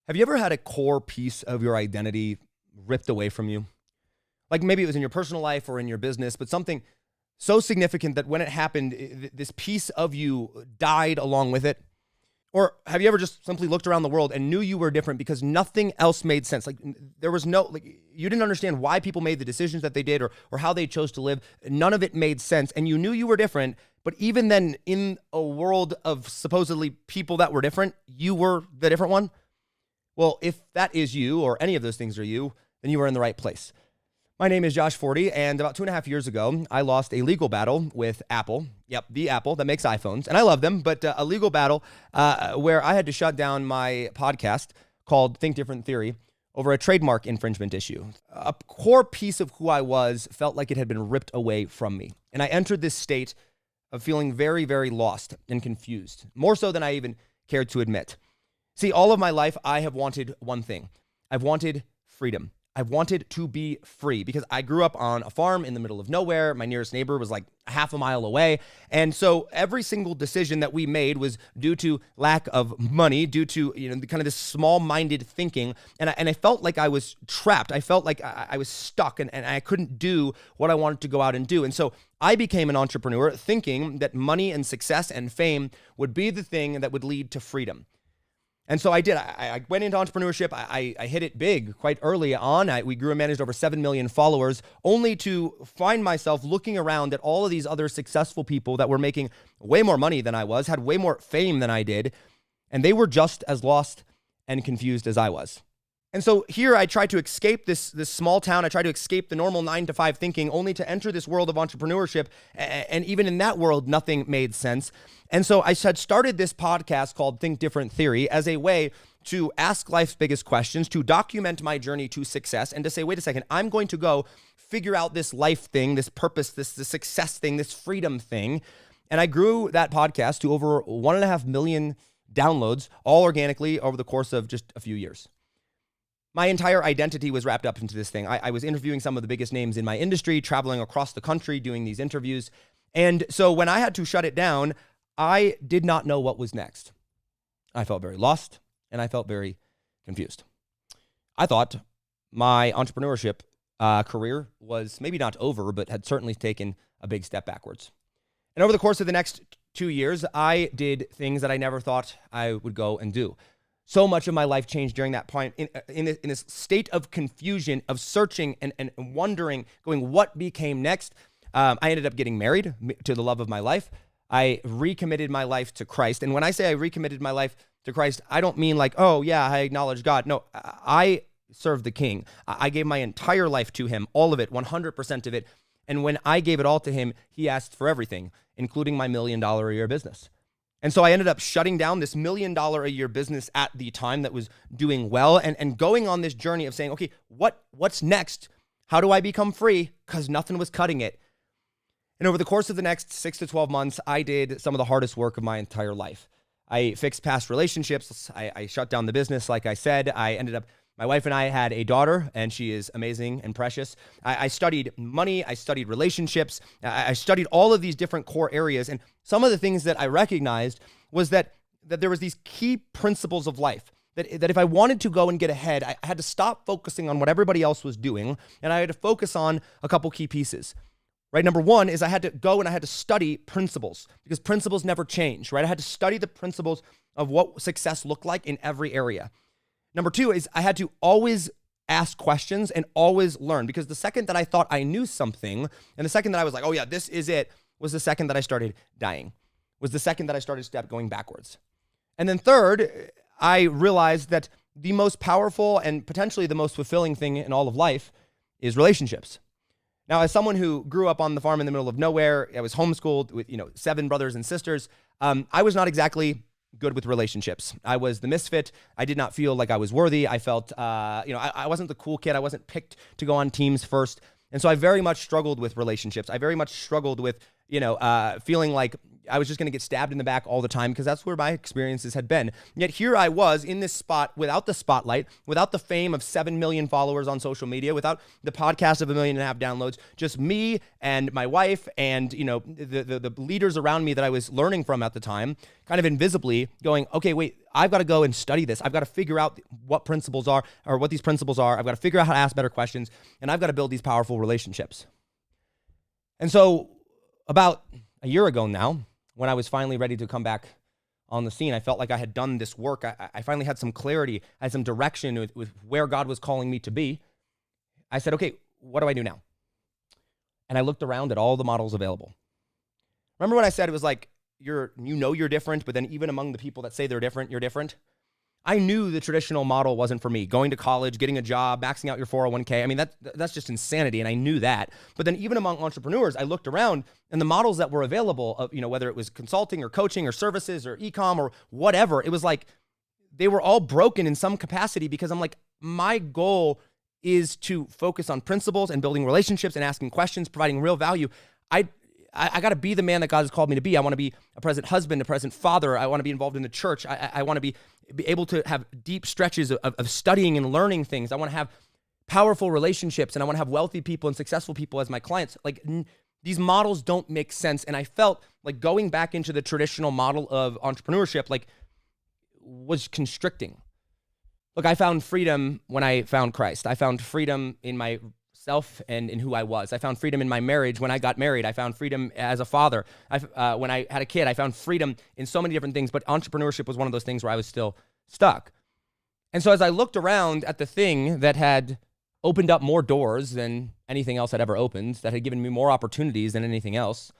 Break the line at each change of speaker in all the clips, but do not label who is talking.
Have you ever had a core piece of your identity ripped away from you? Like maybe it was in your personal life or in your business, but something so significant that when it happened, this piece of you died along with it. Or have you ever just simply looked around the world and knew you were different because nothing else made sense? Like there was no, like you didn't understand why people made the decisions that they did or how they chose to live. None of it made sense. And you knew you were different. But even then, in a world of supposedly people that were different, you were the different one. Well, if that is you or any of those things are you, then you are in the right place. My name is Josh Forti, and about 2.5 years ago, I lost a legal battle with Apple. Yep, the Apple that makes iPhones. And I love them, but a legal battle where I had to shut down my podcast called Think Different Theory over a trademark infringement issue. A core piece of who I was felt like it had been ripped away from me. And I entered this state of feeling very, very lost and confused, more so than I even cared to admit. See, all of my life, I have wanted one thing. I've wanted freedom. I've wanted to be free because I grew up on a farm in the middle of nowhere. My nearest neighbor was like half a mile away. And so every single decision that we made was due to lack of money, due to, kind of this small-minded thinking. And I felt like I was trapped. I felt like I was stuck and I couldn't do what I wanted to go out and do. And so I became an entrepreneur thinking that money and success and fame would be the thing that would lead to freedom. And so I did. I went into entrepreneurship. I hit it big quite early on. We grew and managed over 7 million followers, only to find myself looking around at all of these other successful people that were making way more money than I was, had way more fame than I did, and they were just as lost and confused as I was. And so here I tried to escape this small town. I tried to escape the normal 9-to-5 thinking, only to enter this world of entrepreneurship. And even in that world, nothing made sense. And so I had started this podcast called Think Different Theory as a way to ask life's biggest questions, to document my journey to success, and to say, wait a second, I'm going to go figure out this life thing, this purpose, this success thing, this freedom thing. And I grew that podcast to over 1.5 million downloads, all organically over the course of just a few years. My entire identity was wrapped up into this thing. I was interviewing some of the biggest names in my industry, traveling across the country, doing these interviews. And so when I had to shut it down, I did not know what was next. I felt very lost and I felt very confused. I thought my entrepreneurship career was maybe not over, but had certainly taken a big step backwards. And over the course of the next 2 years, I did things that I never thought I would go and do. So much of my life changed during that point in this state of confusion, of searching and wondering, going, what became next? I ended up getting married to the love of my life. I recommitted my life to Christ. And when I say I recommitted my life to Christ, I don't mean like, oh yeah, I acknowledge God. No, I serve the King. I gave my entire life to him, all of it, 100% of it. And when I gave it all to him, he asked for everything, including my $1 million a year business. And so I ended up shutting down this $1 million a year business at the time that was doing well and going on this journey of saying, okay, what's next? How do I become free? Because nothing was cutting it. And over the course of the next 6 to 12 months, I did some of the hardest work of my entire life. I fixed past relationships. I shut down the business, like I said. My wife and I had a daughter, and she is amazing and precious. I studied money. I studied relationships. I studied all of these different core areas. And some of the things that I recognized was that there was these key principles of life, that if I wanted to go and get ahead, I had to stop focusing on what everybody else was doing, and I had to focus on a couple key pieces. Right, number one is I had to go and I had to study principles because principles never change, right? I had to study the principles of what success looked like in every area. Number two is I had to always ask questions and always learn, because the second that I thought I knew something and the second that I was like, oh yeah, this is it, was the second that I started dying, was the second that I started going backwards. And then third, I realized that the most powerful and potentially the most fulfilling thing in all of life is relationships. Now, as someone who grew up on the farm in the middle of nowhere, I was homeschooled with 7 brothers and sisters. I was not exactly good with relationships. I was the misfit. I did not feel like I was worthy. I felt, I wasn't the cool kid. I wasn't picked to go on teams first. And so I very much struggled with relationships. I very much struggled with, feeling like I was just going to get stabbed in the back all the time because that's where my experiences had been. Yet here I was in this spot without the spotlight, without the fame of 7 million followers on social media, without the podcast of 1.5 million downloads, just me and my wife and, the leaders around me that I was learning from at the time, kind of invisibly going, okay, wait, I've got to go and study this. I've got to figure out what principles are, or what these principles are. I've got to figure out how to ask better questions, and I've got to build these powerful relationships. And so about a year ago now, when I was finally ready to come back on the scene, I felt like I had done this work. I finally had some clarity, I had some direction with where God was calling me to be. I said, okay, what do I do now? And I looked around at all the models available. Remember when I said it was like, you're different, but then even among the people that say they're different, you're different? I knew the traditional model wasn't for me. Going to college, getting a job, maxing out your 401k. I mean, that's just insanity, and I knew that. But then even among entrepreneurs, I looked around, and the models that were available, of, whether it was consulting or coaching or services or e-com or whatever, it was like they were all broken in some capacity because I'm like, my goal is to focus on principles and building relationships and asking questions, providing real value. I got to be the man that God has called me to be. I want to be a present husband, a present father. I want to be involved in the church. I want to be able to have deep stretches of studying and learning things. I want to have powerful relationships, and I want to have wealthy people and successful people as my clients. Like these models don't make sense. And I felt like going back into the traditional model of entrepreneurship, like was constricting. Look, I found freedom when I found Christ. I found freedom in myself and in who I was. I found freedom in my marriage when I got married. I found freedom as a father. When I had a kid, I found freedom in so many different things, but entrepreneurship was one of those things where I was still stuck. And so as I looked around at the thing that had opened up more doors than anything else had ever opened, that had given me more opportunities than anything else,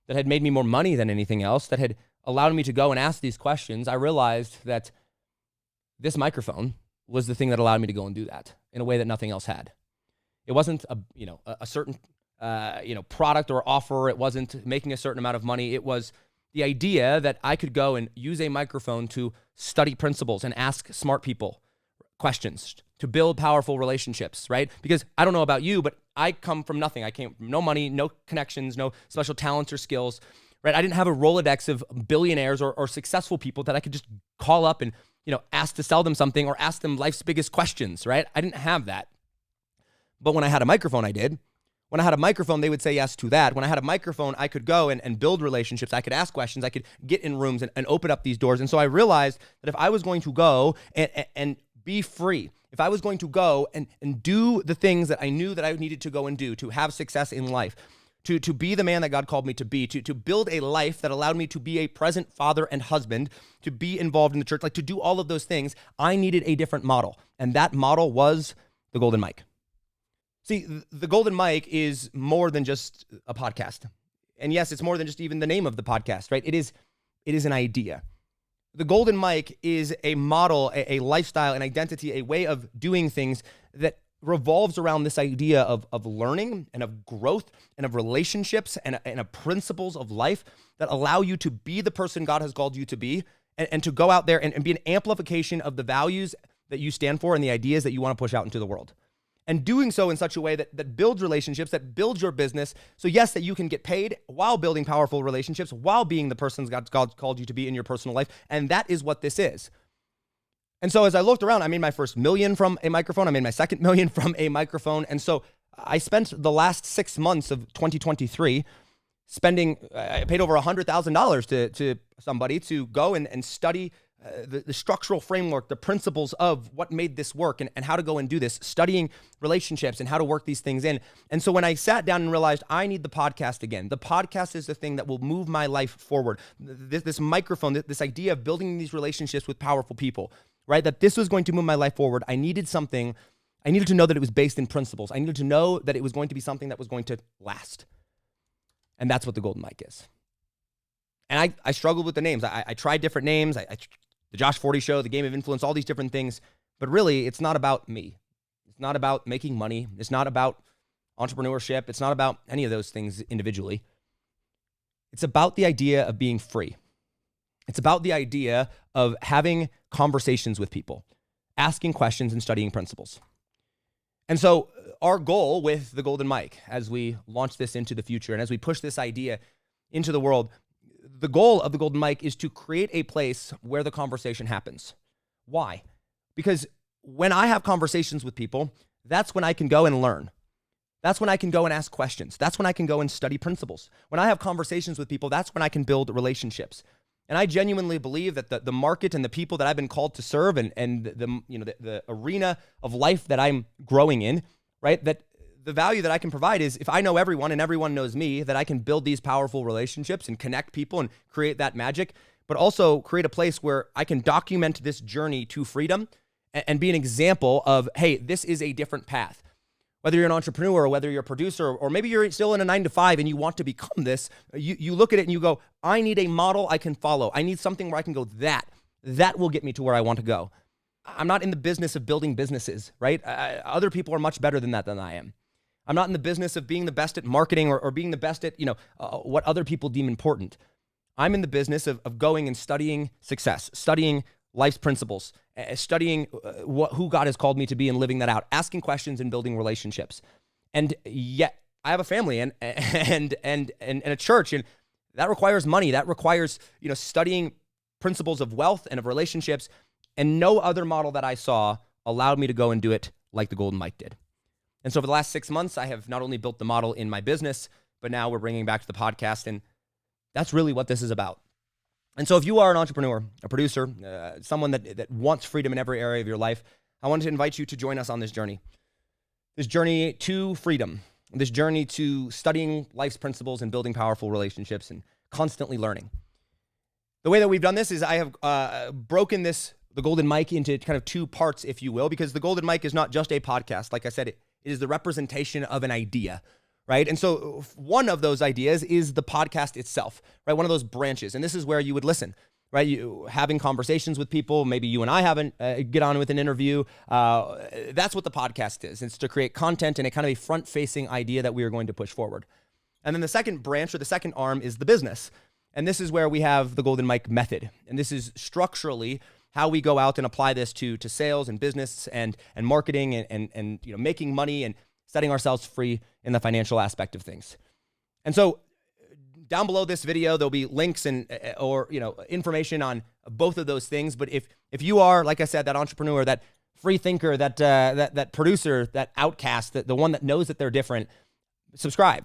that had made me more money than anything else, that had allowed me to go and ask these questions, I realized that this microphone was the thing that allowed me to go and do that in a way that nothing else had. It wasn't a certain product or offer. It wasn't making a certain amount of money. It was the idea that I could go and use a microphone to study principles and ask smart people questions, to build powerful relationships, right? Because I don't know about you, but I come from nothing. I came from no money, no connections, no special talents or skills, right? I didn't have a Rolodex of billionaires or successful people that I could just call up and ask to sell them something or ask them life's biggest questions, right? I didn't have that. But when I had a microphone, I did. When I had a microphone, they would say yes to that. When I had a microphone, I could go and build relationships. I could ask questions. I could get in rooms and open up these doors. And so I realized that if I was going to go and be free, if I was going to go and do the things that I knew that I needed to go and do to have success in life, to be the man that God called me to be, to build a life that allowed me to be a present father and husband, to be involved in the church, like to do all of those things, I needed a different model. And that model was the Golden Mic. See, the Golden Mic is more than just a podcast. And yes, it's more than just even the name of the podcast, right? It is an idea. The Golden Mic is a model, a lifestyle, an identity, a way of doing things that revolves around this idea of learning and of growth and of relationships and of principles of life that allow you to be the person God has called you to be and to go out there and be an amplification of the values that you stand for and the ideas that you want to push out into the world. And doing so in such a way that builds relationships, that builds your business. So yes, that you can get paid while building powerful relationships, while being the person God's called you to be in your personal life. And that is what this is. And so as I looked around, I made my first $1 million from a microphone. I made my second $1 million from a microphone. And so I spent the last 6 months of 2023 I paid over $100,000 to somebody to go and study the structural framework, the principles of what made this work and how to go and do this, studying relationships and how to work these things in. And so when I sat down and realized I need the podcast again, the podcast is the thing that will move my life forward. This microphone, this idea of building these relationships with powerful people, right? That this was going to move my life forward. I needed something. I needed to know that it was based in principles. I needed to know that it was going to be something that was going to last. And that's what the Golden Mic is. And I struggled with the names. I tried different names. The Josh Forti Show, the Game of Influence, all these different things. But really, it's not about me. It's not about making money. It's not about entrepreneurship. It's not about any of those things individually. It's about the idea of being free. It's about the idea of having conversations with people, asking questions and studying principles. And so our goal with the Golden Mic, as we launch this into the future and as we push this idea into the world, the goal of the Golden Mic is to create a place where the conversation happens. Why? Because when I have conversations with people, that's when I can go and learn. That's when I can go and ask questions. That's when I can go and study principles. When I have conversations with people, that's when I can build relationships. And I genuinely believe that the market and the people that I've been called to serve and the arena of life that I'm growing in, right? That the value that I can provide is if I know everyone and everyone knows me, that I can build these powerful relationships and connect people and create that magic, but also create a place where I can document this journey to freedom and be an example of, hey, this is a different path. Whether you're an entrepreneur or whether you're a producer, or maybe you're still in a 9-to-5 and you want to become this, you look at it and you go, I need a model I can follow. I need something where I can go, that will get me to where I want to go. I'm not in the business of building businesses, right? Other people are much better than that than I am. I'm not in the business of being the best at marketing or being the best at, what other people deem important. I'm in the business of going and studying success, studying life's principles, studying who God has called me to be and living that out, asking questions and building relationships. And yet I have a family and a church, and that requires money. That requires, studying principles of wealth and of relationships. And no other model that I saw allowed me to go and do it like the Golden Mic did. And so for the last 6 months, I have not only built the model in my business, but now we're bringing back to the podcast. And that's really what this is about. And so if you are an entrepreneur, a producer, someone that wants freedom in every area of your life, I wanted to invite you to join us on this journey to freedom, this journey to studying life's principles and building powerful relationships and constantly learning. The way that we've done this is I have broken the Golden Mic into kind of 2 parts, if you will, because the Golden Mic is not just a podcast. Like I said, it is the representation of an idea. Right. And so one of those ideas is the podcast itself, right? One of those branches. And this is where you would listen, right? You having conversations with people. Maybe you and I haven't get on with an interview. That's what the podcast is. It's to create content and a kind of a front facing idea that we are going to push forward. And then the second branch or the second arm is the business. And this is where we have the Golden Mic method. And this is structurally how we go out and apply this to sales and business and marketing and making money and setting ourselves free in the financial aspect of things. And so down below this video, there'll be links or information on both of those things. But if you are, like I said, that entrepreneur, that free thinker, that producer, that outcast, the one that knows that they're different, subscribe.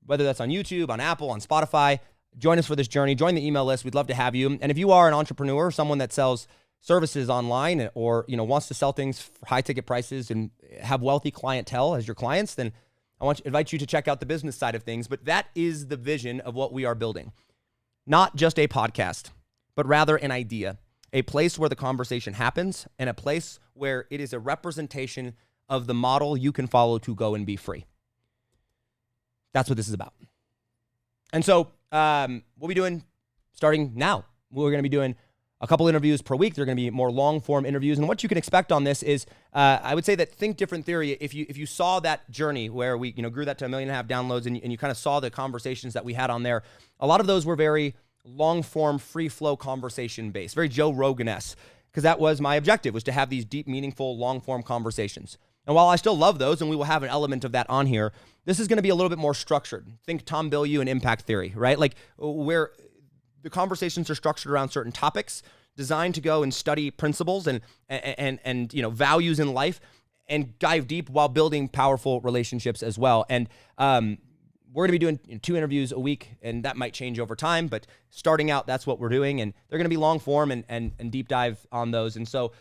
Whether that's on YouTube, on Apple, on Spotify, join us for this journey. Join the email list. We'd love to have you. And if you are an entrepreneur, someone that sells services online or wants to sell things for high ticket prices and have wealthy clientele as your clients, then I want to invite you to check out the business side of things. But that is the vision of what we are building. Not just a podcast, but rather an idea, a place where the conversation happens and a place where it is a representation of the model you can follow to go and be free. That's what this is about. And so we'll be doing, starting now, we're going to be doing a couple interviews per week. They're going to be more long-form interviews. And what you can expect on this is, I would say that Think Different Theory, if you saw that journey where we grew that to 1.5 million downloads and you kind of saw the conversations that we had on there, a lot of those were very long-form, free-flow conversation-based, very Joe Rogan-esque, because that was my objective, was to have these deep, meaningful, long-form conversations. And while I still love those, and we will have an element of that on here, this is going to be a little bit more structured. Think Tom Bilyeu and impact theory, right? Like where the conversations are structured around certain topics designed to go and study principles and values in life and dive deep while building powerful relationships as well. And we're going to be doing 2 interviews a week, and that might change over time, but starting out, that's what we're doing. And they're going to be long form and deep dive on those. And so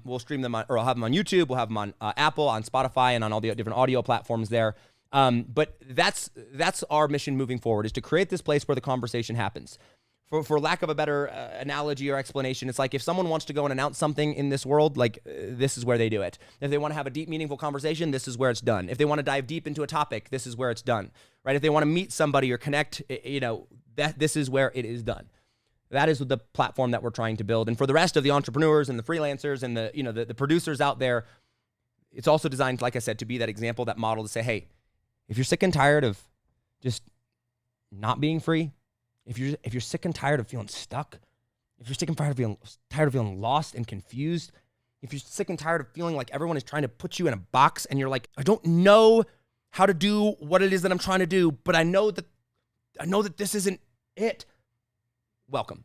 we'll stream them or I'll have them on YouTube. We'll have them on Apple, on Spotify, and on all the different audio platforms there. But that's our mission moving forward, is to create this place where the conversation happens. For lack of a better analogy or explanation, it's like if someone wants to go and announce something in this world, this is where they do it. If they want to have a deep, meaningful conversation, this is where it's done. If they want to dive deep into a topic, this is where it's done, right? If they want to meet somebody or connect, this is where it is done. That is the platform that we're trying to build. And for the rest of the entrepreneurs and the freelancers and the producers out there, it's also designed, like I said, to be that example, that model, to say, hey, if you're sick and tired of just not being free, if you're sick and tired of feeling stuck, if you're sick and tired of feeling lost and confused, if you're sick and tired of feeling like everyone is trying to put you in a box and you're like, I don't know how to do what it is that I'm trying to do, but I know that this isn't it. welcome.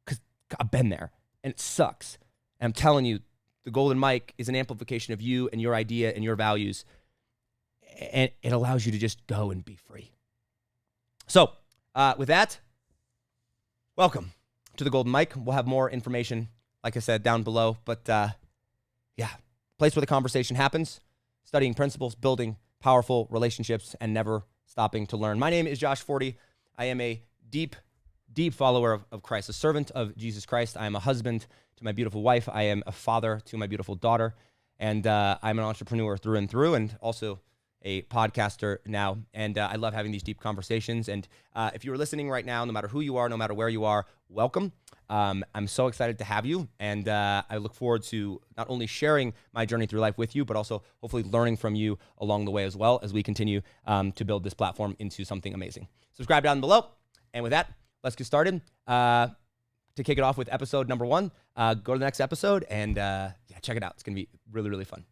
Because I've been there and it sucks. And I'm telling you, the Golden Mic is an amplification of you and your idea and your values. And it allows you to just go and be free. So with that, welcome to the Golden Mic. We'll have more information, like I said, down below. But yeah, place where the conversation happens, studying principles, building powerful relationships, and never stopping to learn. My name is Josh Forti. I am a deep follower of Christ, a servant of Jesus Christ. I am a husband to my beautiful wife. I am a father to my beautiful daughter. And I'm an entrepreneur through and through, and also a podcaster now. And I love having these deep conversations. And if you are listening right now, no matter who you are, no matter where you are, welcome. I'm so excited to have you. And I look forward to not only sharing my journey through life with you, but also hopefully learning from you along the way as well as we continue to build this platform into something amazing. Subscribe down below. And with that, let's get started. To kick it off with episode number 1, go to the next episode and check it out. It's going to be really, really fun.